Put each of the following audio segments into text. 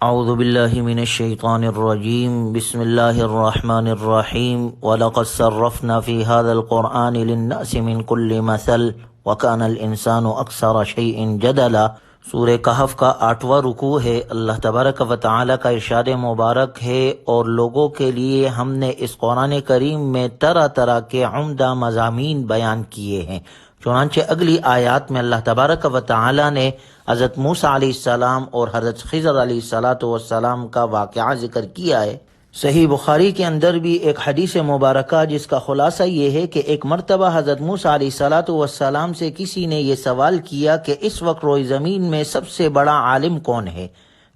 اعوذ باللہ من الشیطان الرجیم بسم اللہ الرحمن الرحیم وَلَقَدْ صَرَّفْنَا فِي هَذَا الْقُرْآنِ لِلنَّاسِ مِنْ كُلِّ مَثَلٍ وَكَانَ الْإِنسَانُ أَكْثَرَ شَيْءٍ جَدَلًا۔ سورہ کہف کا 8واں رکوع ہے۔ اللہ تبارک و تعالی کا ارشاد مبارک ہے، اور لوگوں کے لیے ہم نے اس قرآن کریم میں طرح طرح کے عمدہ مضامین بیان کیے ہیں۔ چنانچہ اگلی آیات میں اللہ تبارک و تعالی نے حضرت موسیٰ علیہ السلام اور حضرت خضر علیہ السلام کا واقعہ ذکر کیا ہے۔ صحیح بخاری کے اندر بھی ایک حدیث مبارکہ جس کا خلاصہ یہ ہے کہ ایک مرتبہ حضرت موسیٰ علیہ السلام سے کسی نے یہ سوال کیا کہ اس وقت روئے زمین میں سب سے بڑا عالم کون ہے؟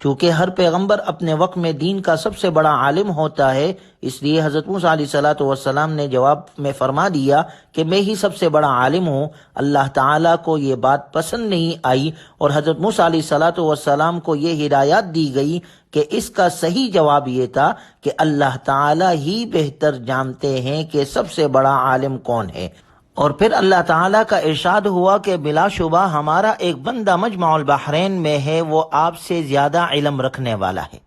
چونکہ ہر پیغمبر اپنے وقت میں دین کا سب سے بڑا عالم ہوتا ہے، اس لیے حضرت موسیٰ علیہ السلام نے جواب میں فرما دیا کہ میں ہی سب سے بڑا عالم ہوں۔ اللہ تعالیٰ کو یہ بات پسند نہیں آئی، اور حضرت موسیٰ علیہ السلام کو یہ ہدایت دی گئی کہ اس کا صحیح جواب یہ تھا کہ اللہ تعالیٰ ہی بہتر جانتے ہیں کہ سب سے بڑا عالم کون ہے۔ اور پھر اللہ تعالیٰ کا ارشاد ہوا کہ بلا شبہ ہمارا ایک بندہ مجمع البحرین میں ہے، وہ آپ سے زیادہ علم رکھنے والا ہے۔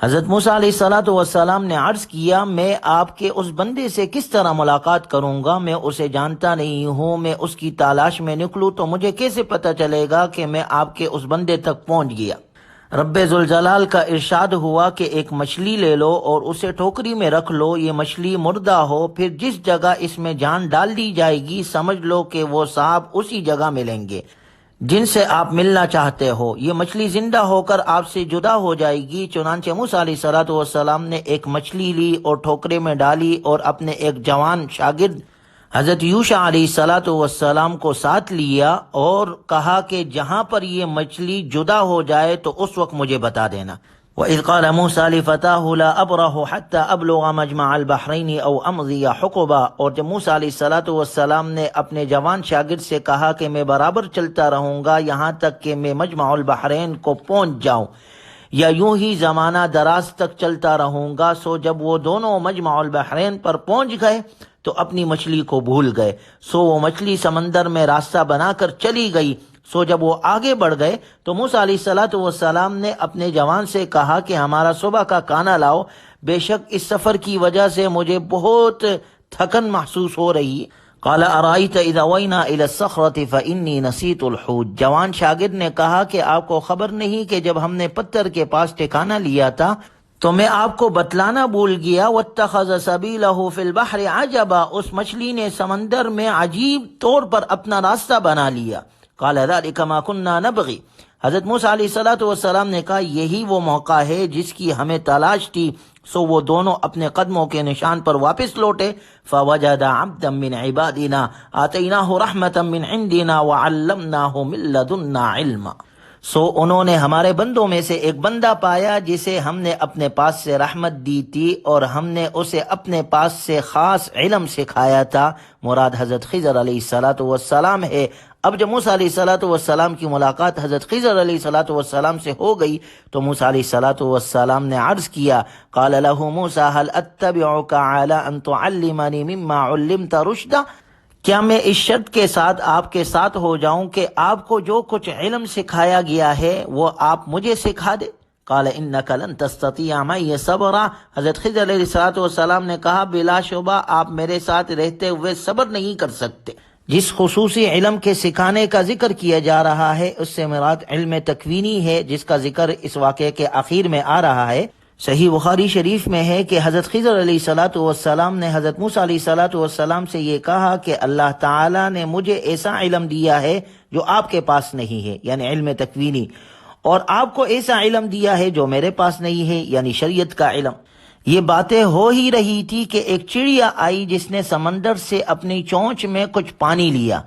حضرت موسیٰ علیہ السلام نے عرض کیا، میں آپ کے اس بندے سے کس طرح ملاقات کروں گا؟ میں اسے جانتا نہیں ہوں، میں اس کی تلاش میں نکلوں تو مجھے کیسے پتہ چلے گا کہ میں آپ کے اس بندے تک پہنچ گیا؟ رب ذوالجلال کا ارشاد ہوا کہ ایک مچھلی لے لو اور اسے ٹوکری میں رکھ لو، یہ مچھلی مردہ ہو، پھر جس جگہ اس میں جان ڈال دی جائے گی سمجھ لو کہ وہ سانپ اسی جگہ ملیں گے جن سے آپ ملنا چاہتے ہو۔ یہ مچھلی زندہ ہو کر آپ سے جدا ہو جائے گی۔ چنانچہ موسیٰ علیہ السلام نے ایک مچھلی لی اور ٹوکرے میں ڈالی، اور اپنے ایک جوان شاگرد حضرت یوشع علیہ السلام کو ساتھ لیا اور کہا کہ جہاں پر یہ مچھلی جدا ہو جائے تو اس وقت مجھے بتا دینا۔ وَإِذْ قَالَ مُوسَىٰ لِفَتَاهُ لَا أَبْرَحُ حَتَّىٰ أَبْلُغَ مَجْمَعَ الْبَحْرَيْنِ أَوْ أَمْضِيَ حُقُبًا۔ اور جب موسیٰ علیہ السلام نے اپنے جوان شاگرد سے کہا کہ میں برابر چلتا رہوں گا یہاں تک کہ میں مجمع البحرین کو پہنچ جاؤں، یا یوں ہی زمانہ دراز تک چلتا رہوں گا، سو جب وہ دونوں مجمع البحرین پر پہنچ گئے تو اپنی مچھلی کو بھول گئے، سو وہ مچھلی سمندر میں راستہ بنا کر چلی گئی۔ سو جب وہ آگے بڑھ گئے تو موسیٰ علیہ السلام نے اپنے جوان سے کہا کہ ہمارا صبح کا کھانا لاؤ، بے شک اس سفر کی وجہ سے مجھے بہت تھکن محسوس ہو رہی۔ قال ارأيت اذا وينا الى الصخرة فاني نسيت الحوت۔ جوان شاگرد نے کہا کہ آپ کو خبر نہیں کہ جب ہم نے پتھر کے پاس ٹھکانہ لیا تھا تو میں آپ کو بتلانا بھول گیا۔ واتخذ سبيله في البحر عجبا۔ اس مچھلی نے سمندر میں عجیب طور پر اپنا راستہ بنا لیا۔ قال ذلك ما كنا نبغي۔ حضرت موسیٰ علیہ السلام نے کہا یہی وہ موقع ہے جس کی ہمیں تلاش تھی۔ سو وہ دونوں اپنے قدموں کے نشان پر واپس لوٹے۔ فوجد عبدا من عبادنا آتیناہ رحمتا من عندنا وعلمناہ من لدنا علما۔ سو انہوں نے ہمارے بندوں میں سے ایک بندہ پایا جسے ہم نے اپنے پاس سے رحمت دی تھی، اور ہم نے اسے اپنے پاس سے خاص علم سکھایا تھا۔ مراد حضرت خضر علیہ السلام ہے۔ اب جب موسیٰ علیہ السلام کی ملاقات حضرت خضر علیہ السلام سے ہو گئی تو موسیٰ علیہ السلام نے عرض کیا، قال له موسیٰ هل اتبعک علی ان تعلمنی مما علمت رشدا۔ کیا میں اس شرط کے ساتھ آپ کے ساتھ ہو جاؤں کہ آپ کو جو کچھ علم سکھایا گیا ہے وہ آپ مجھے سکھا دے؟ قال انک لن تستطیع معی صبرا۔ حضرت خضر علیہ السلام نے کہا بلا شبہ آپ میرے ساتھ رہتے ہوئے صبر نہیں کر سکتے۔ جس خصوصی علم کے سکھانے کا ذکر کیا جا رہا ہے اس سے مراد علم تکوینی ہے، جس کا ذکر اس واقعے کے آخر میں آ رہا ہے۔ صحیح بخاری شریف میں ہے کہ حضرت خضر علیہ السلام نے حضرت موسیٰ علیہ السلام سے یہ کہا کہ اللہ تعالیٰ نے مجھے ایسا علم دیا ہے جو آپ کے پاس نہیں ہے، یعنی علم تکوینی، اور آپ کو ایسا علم دیا ہے جو میرے پاس نہیں ہے، یعنی شریعت کا علم۔ یہ باتیں ہو ہی رہی تھی کہ ایک چڑیا آئی جس نے سمندر سے اپنی چونچ میں کچھ پانی لیا۔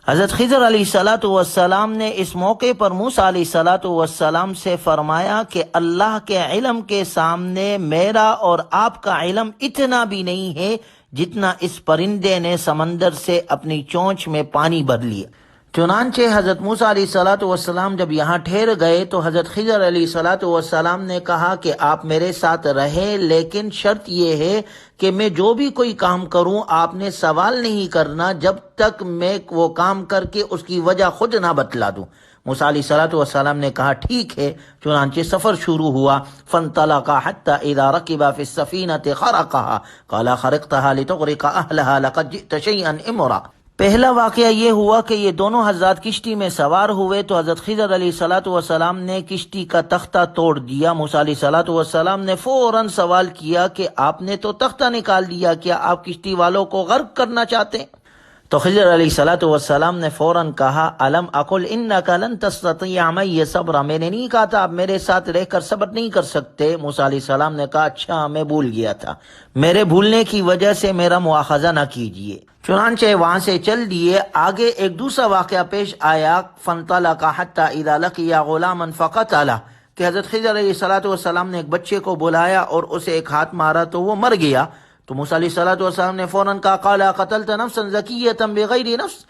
حضرت خضر علیہ السلام نے اس موقع پر موسیٰ علیہ السلام سے فرمایا کہ اللہ کے علم کے سامنے میرا اور آپ کا علم اتنا بھی نہیں ہے جتنا اس پرندے نے سمندر سے اپنی چونچ میں پانی بھر لیا۔ چنانچہ حضرت موسیٰ علیہ السلام جب یہاں ٹھہر گئے تو حضرت خضر علیہ السلام نے کہا کہ آپ میرے ساتھ رہیں، لیکن شرط یہ ہے کہ میں جو بھی کوئی کام کروں آپ نے سوال نہیں کرنا جب تک میں وہ کام کر کے اس کی وجہ خود نہ بتلا دوں۔ موسیٰ علیہ السلام نے کہا ٹھیک ہے، چنانچہ سفر شروع ہوا۔ فانطلقا حتی اذا رکبا فی السفینۃ خرقها قال خرقتها لتغرق اہلها لقد جئت شیئا امرا۔ پہلا واقعہ یہ ہوا کہ یہ دونوں حضرات کشتی میں سوار ہوئے تو حضرت خضر علیہ السلام نے کشتی کا تختہ توڑ دیا۔ موسیٰ علیہ السلام نے فوراً سوال کیا کہ آپ نے تو تختہ نکال دیا، کیا آپ کشتی والوں کو غرق کرنا چاہتے ہیں؟ تو خضر علیہ السلام نے فوراً کہا الم اقل انک لن تستطیع معی صبرا، میں نے نہیں کہا تھا آپ میرے ساتھ رہ کر صبر نہیں کر سکتے؟ موسیٰ علیہ السلام نے کہا اچھا میں بھول گیا تھا، میرے بھولنے کی وجہ سے میرا مواخذہ نہ کیجیے۔ چنانچہ وہاں سے چل دیے۔ آگے ایک دوسرا واقعہ پیش آیا، فانطلق حتی اذا لقی غلاما فقتلہ، کہ حضرت خضر علیہ السلام نے ایک بچے کو بلایا اور اسے ایک ہاتھ مارا تو وہ مر گیا۔ تو موسیٰ علیہ السلام نے فوراً کہا قال قتلت نفسا زکیۃ بغیر نفس،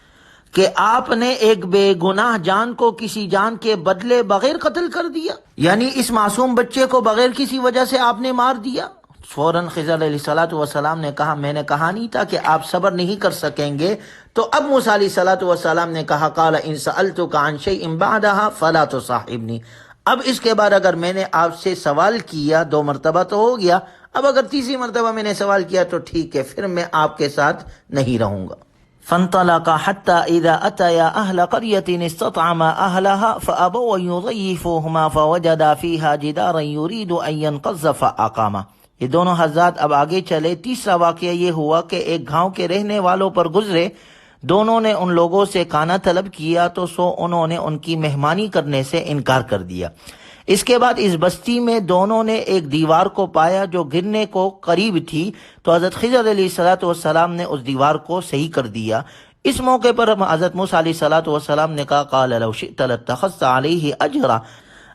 کہ آپ نے ایک بے گناہ جان کو کسی جان کے بدلے بغیر قتل کر دیا، یعنی اس معصوم بچے کو بغیر کسی وجہ سے آپ نے مار دیا۔ فوراً خضر علیہ السلام نے کہا میں نے کہا نہیں تھا کہ آپ صبر نہیں کر سکیں گے؟ تو اب موسیٰ علیہ السلام نے کہا قال ان سألتک عن شیء بعدها فلا تصاحبنی، اب اس کے بعد اگر میں نے آپ سے سوال کیا، 2 مرتبہ تو ہو گیا، اب اگر تیسری مرتبہ میں نے سوال کیا تو ٹھیک ہے، پھر میں آپ کے ساتھ نہیں رہوں گا۔ فانطلقا حتى اذا اتيا اهل قرية استطعما اهلها فابوا ان يضيفوهما فوجدا فيها جدارا يريد ان ينقض فاقامه۔ یہ دونوں حضرات اب آگے چلے۔ تیسرا واقعہ یہ ہوا کہ ایک گاؤں کے رہنے والوں پر گزرے، دونوں نے ان لوگوں سے کھانا طلب کیا تو انہوں نے ان کی مہمانی کرنے سے انکار کر دیا۔ اس کے بعد اس بستی میں دونوں نے ایک دیوار کو پایا جو گرنے کو قریب تھی، تو حضرت خضر علیہ السلام نے اس دیوار کو صحیح کر دیا۔ اس موقع پر حضرت موسیٰ علیہ السلام نے کہا قال لو شئت لاتخذت علیہ اجرا،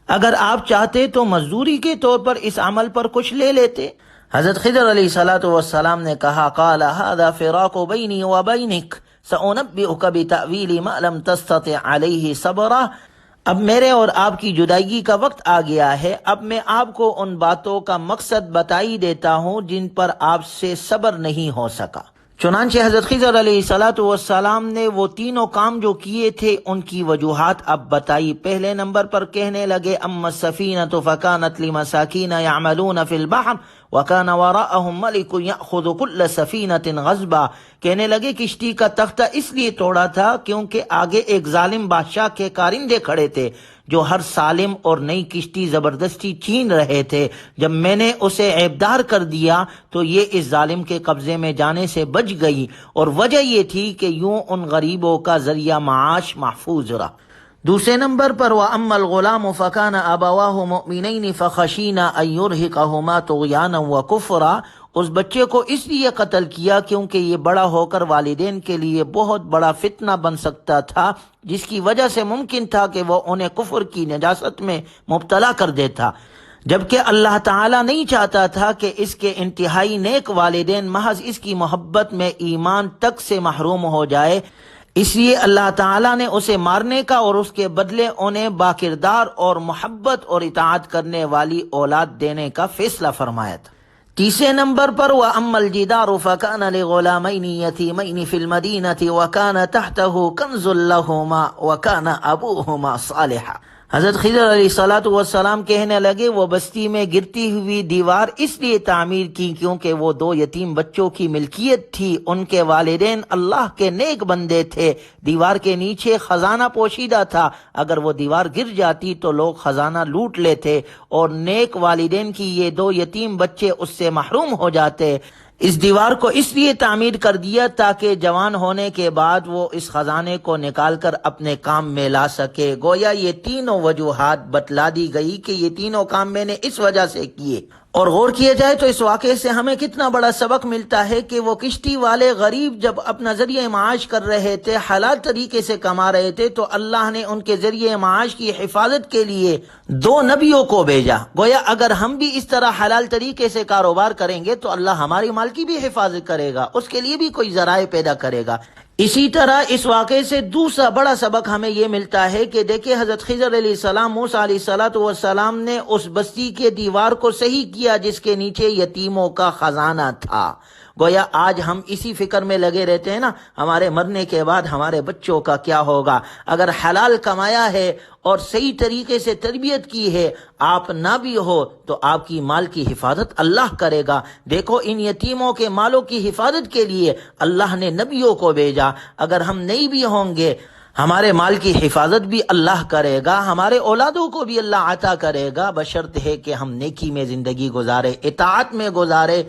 اگر آپ چاہتے تو مزدوری کے طور پر اس عمل پر کچھ لے لیتے۔ حضرت خضر علیہ السلام نے کہا قال هذا فراق بینی وبینک سأنبئک بتأویل ما لم تستطع علیہ صبرا، اب میرے اور آپ کی جدائیگی کا وقت آ گیا ہے، اب میں آپ کو ان باتوں کا مقصد بتائی دیتا ہوں جن پر آپ سے صبر نہیں ہو سکا۔ چنانچہ حضرت خضر علیہ السلام نے وہ تینوں کام جو کیے تھے ان کی وجوہات اب بتائی۔ پہلے نمبر پر کہنے لگے اما السفینۃ فکانت لمساکین یعملون فی البحر وکان وراءہم ملک یأخذ کل سفینۃ غصبا، کہنے لگے کشتی کا تختہ اس لیے توڑا تھا کیونکہ آگے ایک ظالم بادشاہ کے کارندے کھڑے تھے جو ہر سالم اور نئی کشتی زبردستی چھین رہے تھے۔ جب میں نے اسے عیبدار کر دیا تو یہ اس ظالم کے قبضے میں جانے سے بچ گئی، اور وجہ یہ تھی کہ یوں ان غریبوں کا ذریعہ معاش محفوظ رہا۔ دوسرے نمبر پر وَأَمَّا الْغُلَامُ فَكَانَ أَبَوَاهُ مُؤْمِنَيْنِ فَخَشِينَا أَن يُرْهِقَهُمَا طُغْيَانًا وَكُفْرًا، اس بچے کو اس لیے قتل کیا کیونکہ یہ بڑا ہو کر والدین کے لیے بہت بڑا فتنہ بن سکتا تھا، جس کی وجہ سے ممکن تھا کہ وہ انہیں کفر کی نجاست میں مبتلا کر دیتا، جبکہ اللہ تعالیٰ نہیں چاہتا تھا کہ اس کے انتہائی نیک والدین محض اس کی محبت میں ایمان تک سے محروم ہو جائے، اس لیے اللہ تعالیٰ نے اسے مارنے کا اور اس کے بدلے انہیں باکردار اور محبت اور اطاعت کرنے والی اولاد دینے کا فیصلہ فرمایا تھا۔ تیسرے نمبر پر وَأَمَّا الْجِدَارُ فَكَانَ لِغُلَامَيْنِ يَتِيمَيْنِ فِي الْمَدِينَةِ وَكَانَ تَحْتَهُ كَنْزٌ لَهُمَا وَكَانَ أَبُوهُمَا صَالِحًا، حضرت خضر علیہ السلام کہنے لگے وہ بستی میں گرتی ہوئی دیوار اس لیے تعمیر کی کیونکہ وہ 2 یتیم بچوں کی ملکیت تھی، ان کے والدین اللہ کے نیک بندے تھے، دیوار کے نیچے خزانہ پوشیدہ تھا، اگر وہ دیوار گر جاتی تو لوگ خزانہ لوٹ لیتے اور نیک والدین کی یہ 2 یتیم بچے اس سے محروم ہو جاتے۔ اس دیوار کو اس لیے تعمیر کر دیا تاکہ جوان ہونے کے بعد وہ اس خزانے کو نکال کر اپنے کام میں لا سکے۔ گویا یہ تینوں وجوہات بتلا دی گئی کہ یہ تینوں کام میں نے اس وجہ سے کیے۔ اور غور کیا جائے تو اس واقعے سے ہمیں کتنا بڑا سبق ملتا ہے کہ وہ کشتی والے غریب جب اپنا ذریعہ معاش کر رہے تھے، حلال طریقے سے کما رہے تھے، تو اللہ نے ان کے ذریعہ معاش کی حفاظت کے لیے 2 نبیوں کو بھیجا۔ گویا اگر ہم بھی اس طرح حلال طریقے سے کاروبار کریں گے تو اللہ ہماری مال کی بھی حفاظت کرے گا، اس کے لیے بھی کوئی ذرائع پیدا کرے گا۔ اسی طرح اس واقعے سے دوسرا بڑا سبق ہمیں یہ ملتا ہے کہ دیکھیں حضرت خضر علیہ السلام، موسیٰ علیہ السلام نے اس بستی کے دیوار کو صحیح کیا جس کے نیچے یتیموں کا خزانہ تھا، گویا آج ہم اسی فکر میں لگے رہتے ہیں نا، ہمارے مرنے کے بعد ہمارے بچوں کا کیا ہوگا۔ اگر حلال کمایا ہے اور صحیح طریقے سے تربیت کی ہے، آپ نہ بھی ہو تو آپ کی مال کی حفاظت اللہ کرے گا۔ دیکھو ان یتیموں کے مالوں کی حفاظت کے لیے اللہ نے نبیوں کو بھیجا۔ اگر ہم نہیں بھی ہوں گے، ہمارے مال کی حفاظت بھی اللہ کرے گا، ہمارے اولادوں کو بھی اللہ عطا کرے گا، بشرط ہے کہ ہم نیکی میں زندگی گزارے، اطاعت میں گزارے۔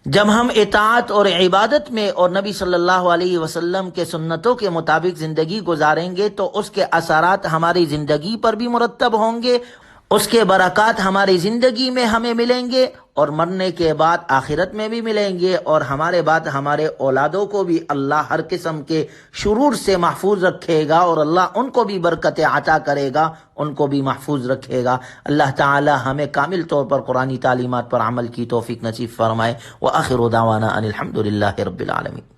جب ہم اطاعت اور عبادت میں اور نبی صلی اللہ علیہ وسلم کے سنتوں کے مطابق زندگی گزاریں گے تو اس کے اثرات ہماری زندگی پر بھی مرتب ہوں گے، اس کے برکات ہماری زندگی میں ہمیں ملیں گے اور مرنے کے بعد آخرت میں بھی ملیں گے، اور ہمارے بعد ہمارے اولادوں کو بھی اللہ ہر قسم کے شرور سے محفوظ رکھے گا، اور اللہ ان کو بھی برکت عطا کرے گا، ان کو بھی محفوظ رکھے گا۔ اللہ تعالی ہمیں کامل طور پر قرآنی تعلیمات پر عمل کی توفیق نصیب فرمائے۔ وآخر دعوانا ان الحمد للہ رب العالمین۔